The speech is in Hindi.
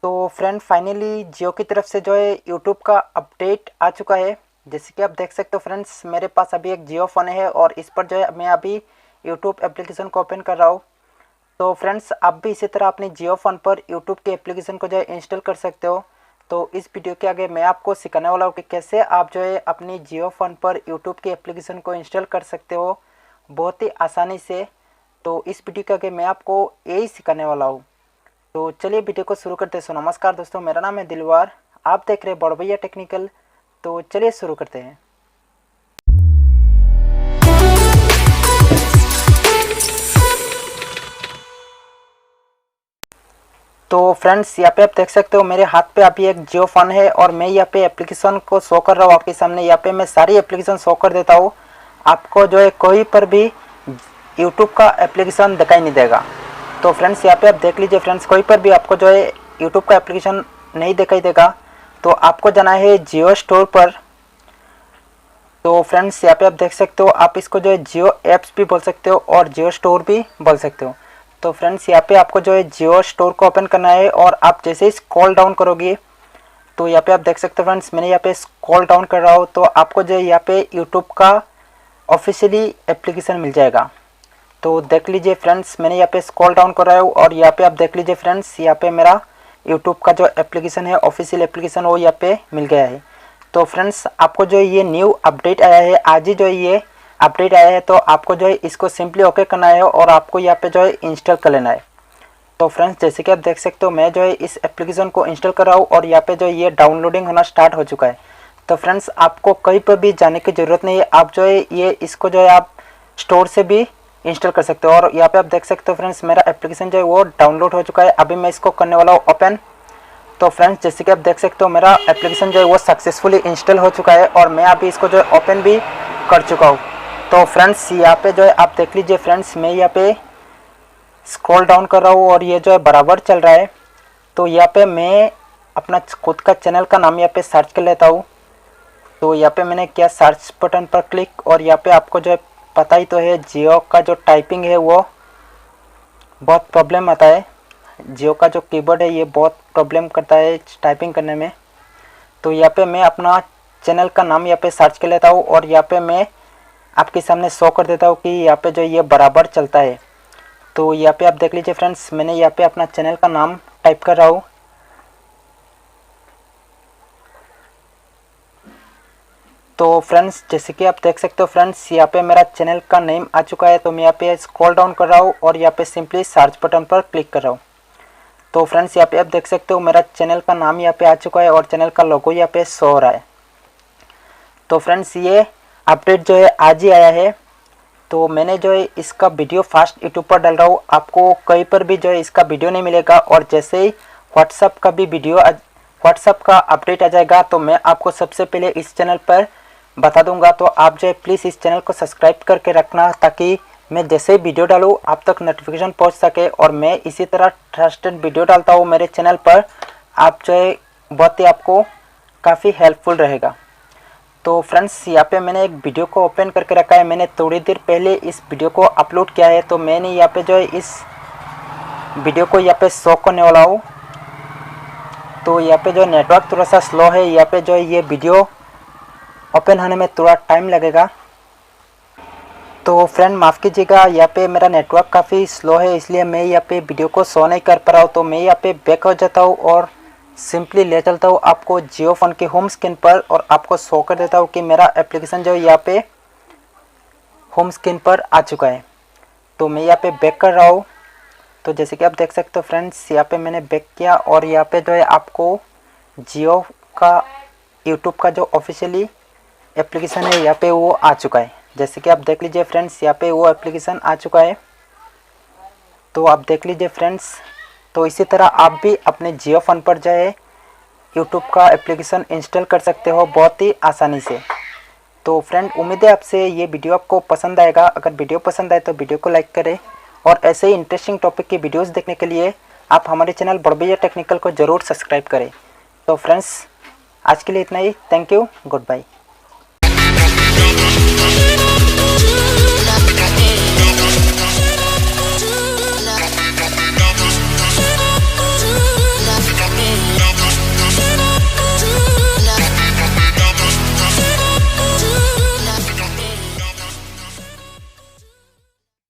तो फ्रेंड फाइनली जियो की तरफ से जो है यूट्यूब का अपडेट आ चुका है। जैसे कि आप देख सकते हो फ्रेंड्स, मेरे पास अभी एक जियो फ़ोन है और इस पर जो है मैं अभी यूट्यूब एप्लीकेशन को ओपन कर रहा हूँ। तो फ्रेंड्स आप भी इसी तरह अपनी जियो फ़ोन पर यूट्यूब के एप्लीकेशन को जो है इंस्टॉल कर सकते हो। तो इस वीडियो के आगे मैं आपको सिखाने वाला हूँ कि कैसे आप जो है अपनी जियो फ़ोन पर यूट्यूब के एप्लीकेशन को इंस्टॉल कर सकते हो बहुत ही आसानी से। तो इस वीडियो के आगे मैं आपको यही सिखाने वाला हूँ। तो चलिए वीडियो को शुरू करते हैं। सो नमस्कार दोस्तों, मेरा नाम है दिलवार, आप देख रहे हैं बड़ भैया टेक्निकल। तो चलिए शुरू करते हैं। तो फ्रेंड्स यहाँ पे आप देख सकते हो मेरे हाथ पे अभी एक जियो फ़ोन है और मैं यहाँ पे एप्लीकेशन को शो कर रहा हूँ आपके सामने। यहाँ पे मैं सारी एप्लीकेशन शो कर देता हूँ। आपको जो है कोई पर भी यूट्यूब का एप्लीकेशन दिखाई नहीं देगा। तो फ्रेंड्स यहाँ पे आप देख लीजिए फ्रेंड्स, कोई पर भी आपको जो है यूट्यूब का एप्लीकेशन नहीं दिखाई देगा। तो आपको जाना है जियो स्टोर पर। तो फ्रेंड्स यहाँ पे आप देख सकते हो, आप इसको जो है जियो एप्स भी बोल सकते हो और जियो स्टोर भी बोल सकते हो। तो फ्रेंड्स यहाँ पे आपको जो है जियो स्टोर को ओपन करना है और आप जैसे ही स्क्रॉल डाउन करोगे तो यहाँ पे आप देख सकते हो फ्रेंड्स, मैंने यहाँ पे स्क्रॉल डाउन कर रहा हूँ तो आपको जो है यहाँ पे यूट्यूब का ऑफिशियली एप्लीकेशन मिल जाएगा। तो देख लीजिए फ्रेंड्स, मैंने यहाँ पे स्क्रॉल डाउन कर रहा हूँ और यहाँ पे आप देख लीजिए फ्रेंड्स, यहाँ पे मेरा यूट्यूब का जो एप्लीकेशन है ऑफिशियल एप्लीकेशन वो यहाँ पे मिल गया है। तो फ्रेंड्स आपको जो ये न्यू अपडेट आया है, आज ही जो ये अपडेट आया है, तो आपको जो है इसको सिंपली ओके करना है और आपको यहाँ पे जो है इंस्टॉल कर लेना है। तो फ्रेंड्स जैसे कि आप देख सकते हो मैं जो है इस एप्लीकेशन को इंस्टॉल कर रहा हूँ और यहाँ पे जो ये डाउनलोडिंग होना स्टार्ट हो चुका है। तो फ्रेंड्स आपको कहीं पर भी जाने की ज़रूरत नहीं है, आप जो है ये इसको जो है आप स्टोर से भी इंस्टॉल कर सकते हो। और यहाँ पे आप देख सकते हो फ्रेंड्स, मेरा एप्लीकेशन जो है वो डाउनलोड हो चुका है। अभी मैं इसको करने वाला हूँ ओपन। तो फ्रेंड्स जैसे कि आप देख सकते हो मेरा एप्लीकेशन जो है वो सक्सेसफुली इंस्टॉल हो चुका है और मैं अभी इसको जो है ओपन भी कर चुका हूँ। तो फ्रेंड्स यहाँ पे जो है आप देख लीजिए फ्रेंड्स, मैं यहाँ पे स्क्रॉल डाउन कर रहा हूँ और ये जो है बराबर चल रहा है। तो यहाँ पे मैं अपना खुद का चैनल का नाम यहाँ पे सर्च कर लेता हूँ। तो यहाँ पे मैंने किया सर्च बटन पर क्लिक और यहाँ पे आपको जो है पता ही तो है जियो का जो टाइपिंग है वो बहुत प्रॉब्लम आता है। जियो का जो कीबोर्ड है ये बहुत प्रॉब्लम करता है टाइपिंग करने में। तो यहाँ पे मैं अपना चैनल का नाम यहाँ पे सर्च कर लेता हूँ और यहाँ पे मैं आपके सामने शो कर देता हूँ कि यहाँ पे जो ये बराबर चलता है। तो यहाँ पे आप देख लीजिए फ्रेंड्स, मैंने यहाँ पे अपना चैनल का नाम टाइप कर रहा हूँ। तो फ्रेंड्स जैसे कि आप देख सकते हो फ्रेंड्स, यहाँ पे मेरा चैनल का नेम आ चुका है। तो मैं यहाँ पे स्क्रॉल डाउन कर रहा हूँ और यहाँ पे सिंपली सर्च बटन पर क्लिक कर रहा हूँ। तो फ्रेंड्स यहाँ पे आप देख सकते हो मेरा चैनल का नाम यहाँ पे आ चुका है और चैनल का लोगो यहाँ पे शो हो रहा है। तो फ्रेंड्स ये अपडेट जो है आज ही आया है। तो मैंने जो है इसका वीडियो फास्ट यूट्यूब पर डाल रहा हूँ, आपको कहीं पर भी जो है इसका वीडियो नहीं मिलेगा। और जैसे ही व्हाट्सअप का भी व्हाट्सअप का अपडेट आ जाएगा तो मैं आपको सबसे पहले इस चैनल पर बता दूंगा। तो आप जो है प्लीज़ इस चैनल को सब्सक्राइब करके रखना ताकि मैं जैसे ही वीडियो डालूँ आप तक नोटिफिकेशन पहुंच सके। और मैं इसी तरह ट्रस्टेड वीडियो डालता हूँ मेरे चैनल पर, आप जो है बहुत ही आपको काफ़ी हेल्पफुल रहेगा। तो फ्रेंड्स यहाँ पे मैंने एक वीडियो को ओपन करके रखा है, मैंने थोड़ी देर पहले इस वीडियो को अपलोड किया है। तो मैंने यहाँ पे जो है इस वीडियो को यहाँ पे शो करने वाला हूँ। तो यहाँ पे जो नेटवर्क थोड़ा सा स्लो है, यहाँ पे जो है ये वीडियो ओपन होने में थोड़ा टाइम लगेगा। तो फ्रेंड माफ़ कीजिएगा, यहाँ पे मेरा नेटवर्क काफ़ी स्लो है इसलिए मैं यहाँ पे वीडियो को शो नहीं कर पा रहा हूँ। तो मैं यहाँ पे बैक हो जाता हूँ और सिंपली ले चलता हूँ आपको जियो फ़ोन के होम स्क्रीन पर और आपको शो कर देता हूँ कि मेरा एप्लीकेशन जो है यहाँ पे होम स्क्रीन पर आ चुका है। तो मैं यहाँ पे बैक कर रहा हूँ। तो जैसे कि आप देख सकते हो फ्रेंड्स, यहाँ पे मैंने बैक किया और यहाँ पे जो है आपको जियो का यूट्यूब का जो ऑफिशियली एप्लीकेशन है यहाँ पे वो आ चुका है। जैसे कि आप देख लीजिए फ्रेंड्स, यहाँ पे वो एप्लीकेशन आ चुका है। तो आप देख लीजिए फ्रेंड्स, तो इसी तरह आप भी अपने जियो फ़ोन पर जो है यूट्यूब का एप्लीकेशन इंस्टॉल कर सकते हो बहुत ही आसानी से। तो फ्रेंड उम्मीद है आपसे ये वीडियो आपको पसंद आएगा। अगर वीडियो पसंद आए तो वीडियो को लाइक करें और ऐसे ही इंटरेस्टिंग टॉपिक की वीडियोस देखने के लिए आप हमारे चैनल बड़ भैया टेक्निकल को ज़रूर सब्सक्राइब करें। तो फ्रेंड्स आज के लिए इतना ही। Thank you, good bye.